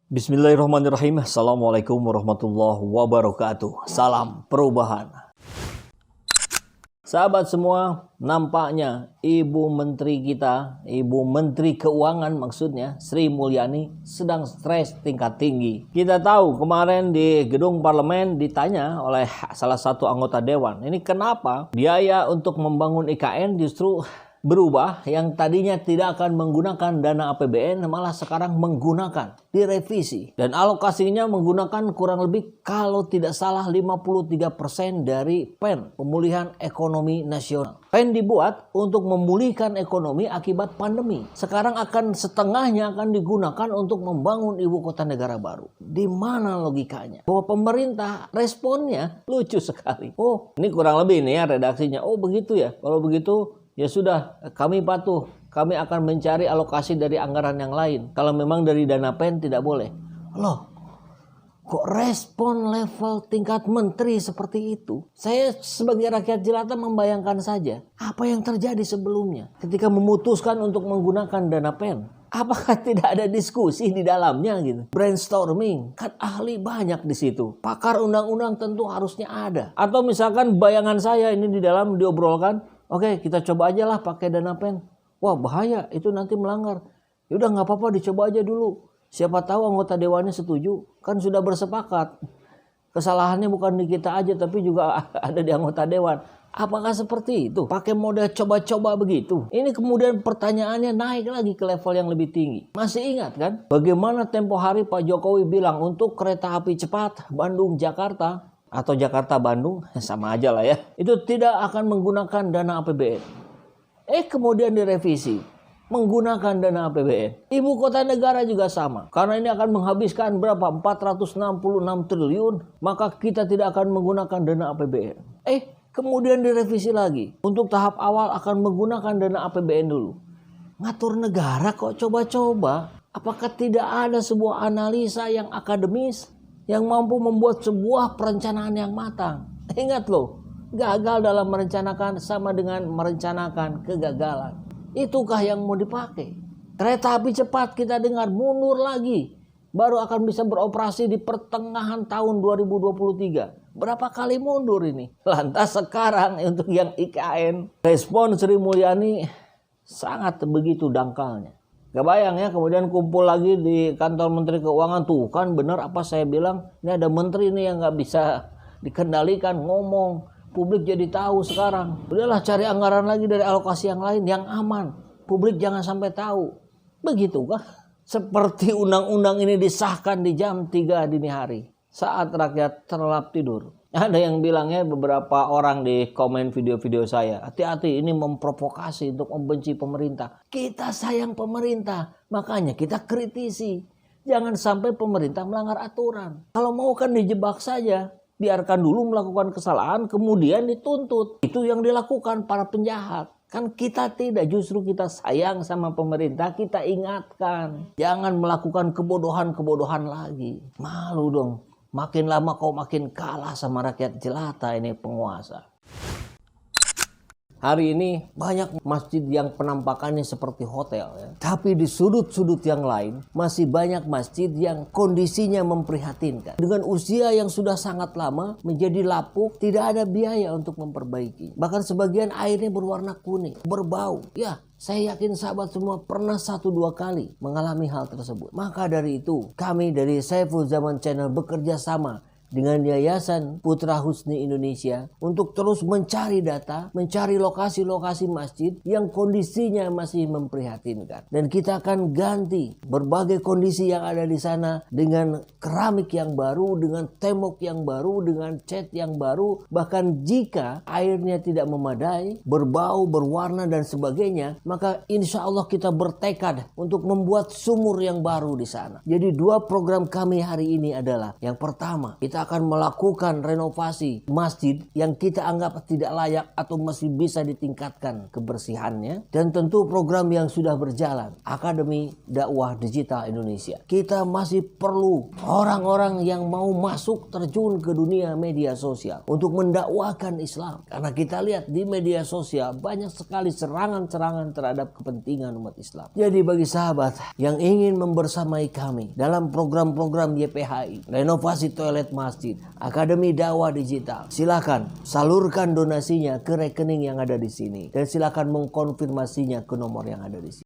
Bismillahirrahmanirrahim. Assalamualaikum warahmatullahi wabarakatuh. Salam perubahan. Sahabat semua, nampaknya Ibu Menteri kita, Ibu Menteri Keuangan maksudnya, Sri Mulyani sedang stres tingkat tinggi. Kita tahu kemarin di gedung parlemen ditanya oleh salah satu anggota dewan, ini kenapa biaya untuk membangun IKN justru berubah, yang tadinya tidak akan menggunakan dana APBN malah sekarang menggunakan, direvisi, dan alokasinya menggunakan kurang lebih kalau tidak salah 53% dari PEN, pemulihan ekonomi nasional. PEN dibuat untuk memulihkan ekonomi akibat pandemi. Sekarang akan setengahnya akan digunakan untuk membangun ibu kota negara baru. Di mana logikanya? Bahwa pemerintah responnya lucu sekali. Oh, ini kurang lebih nih ya redaksinya. Oh begitu ya. Kalau begitu ya sudah, kami patuh. Kami akan mencari alokasi dari anggaran yang lain. Kalau memang dari dana PEN tidak boleh. Loh, kok respon level tingkat menteri seperti itu? Saya sebagai rakyat jelata membayangkan saja apa yang terjadi sebelumnya ketika memutuskan untuk menggunakan dana PEN. Apakah tidak ada diskusi di dalamnya gitu? Brainstorming, kan ahli banyak di situ. Pakar undang-undang tentu harusnya ada. Atau misalkan bayangan saya ini di dalam diobrolkan, oke, kita coba aja lah pakai dana PEN. Wah bahaya, itu nanti melanggar. Yaudah nggak apa-apa, dicoba aja dulu. Siapa tahu anggota dewannya setuju. Kan sudah bersepakat. Kesalahannya bukan di kita aja, tapi juga ada di anggota dewan. Apakah seperti itu? Pakai model coba-coba begitu. Ini kemudian pertanyaannya naik lagi ke level yang lebih tinggi. Masih ingat kan? Bagaimana tempo hari Pak Jokowi bilang untuk kereta api cepat Bandung-Jakarta atau Jakarta-Bandung, sama aja lah ya, itu tidak akan menggunakan dana APBN. Kemudian direvisi, menggunakan dana APBN. Ibu kota negara juga sama. Karena ini akan menghabiskan berapa? 466 triliun, maka kita tidak akan menggunakan dana APBN. Kemudian direvisi lagi. Untuk tahap awal akan menggunakan dana APBN dulu. Ngatur negara kok coba-coba? Apakah tidak ada sebuah analisa yang akademis yang mampu membuat sebuah perencanaan yang matang? Ingat loh, gagal dalam merencanakan sama dengan merencanakan kegagalan. Itukah yang mau dipakai? Kereta api cepat kita dengar mundur lagi. Baru akan bisa beroperasi di pertengahan tahun 2023. Berapa kali mundur ini? Lantas sekarang untuk yang IKN, respon Sri Mulyani sangat begitu dangkalnya. Gak bayang ya, kemudian kumpul lagi di kantor Menteri Keuangan. Tuh kan benar apa saya bilang, ini ada menteri nih yang gak bisa dikendalikan, ngomong. Publik jadi tahu sekarang. Udahlah cari anggaran lagi dari alokasi yang lain, yang aman. Publik jangan sampai tahu. Begitu kah? Seperti undang-undang ini disahkan di jam 3 dini hari. Saat rakyat terlelap tidur. Ada yang bilangnya, beberapa orang di komen video-video saya, hati-hati ini memprovokasi untuk membenci pemerintah. Kita sayang pemerintah, makanya kita kritisi. Jangan sampai pemerintah melanggar aturan. Kalau mau kan dijebak saja. Biarkan dulu melakukan kesalahan, kemudian dituntut. Itu yang dilakukan para penjahat. Kan kita tidak, justru kita sayang sama pemerintah, kita ingatkan. Jangan melakukan kebodohan-kebodohan lagi. Malu dong. Makin lama kau makin kalah sama rakyat jelata ini penguasa. Hari ini banyak masjid yang penampakannya seperti hotel ya. Tapi di sudut-sudut yang lain masih banyak masjid yang kondisinya memprihatinkan. Dengan usia yang sudah sangat lama menjadi lapuk, tidak ada biaya untuk memperbaiki. Bahkan sebagian airnya berwarna kuning, berbau. Ya, saya yakin sahabat semua pernah 1-2 kali mengalami hal tersebut. Maka dari itu kami dari Saiful Zaman Channel bekerja sama dengan Yayasan Putra Husni Indonesia untuk terus mencari data, mencari lokasi-lokasi masjid yang kondisinya masih memprihatinkan. Dan kita akan ganti berbagai kondisi yang ada di sana dengan keramik yang baru, dengan tembok yang baru, dengan cat yang baru. Bahkan jika airnya tidak memadai, berbau, berwarna dan sebagainya, maka insya Allah kita bertekad untuk membuat sumur yang baru di sana. Jadi 2 program kami hari ini adalah, yang pertama, kita kita akan melakukan renovasi masjid yang kita anggap tidak layak atau masih bisa ditingkatkan kebersihannya. Dan tentu program yang sudah berjalan, Akademi Dakwah Digital Indonesia. Kita masih perlu orang-orang yang mau masuk terjun ke dunia media sosial untuk mendakwahkan Islam. Karena kita lihat di media sosial banyak sekali serangan-serangan terhadap kepentingan umat Islam. Jadi bagi sahabat yang ingin membersamai kami dalam program-program YPHI, renovasi toilet masjid, Akademi Dakwah Digital, silakan salurkan donasinya ke rekening yang ada di sini dan silakan mengkonfirmasinya ke nomor yang ada di sini.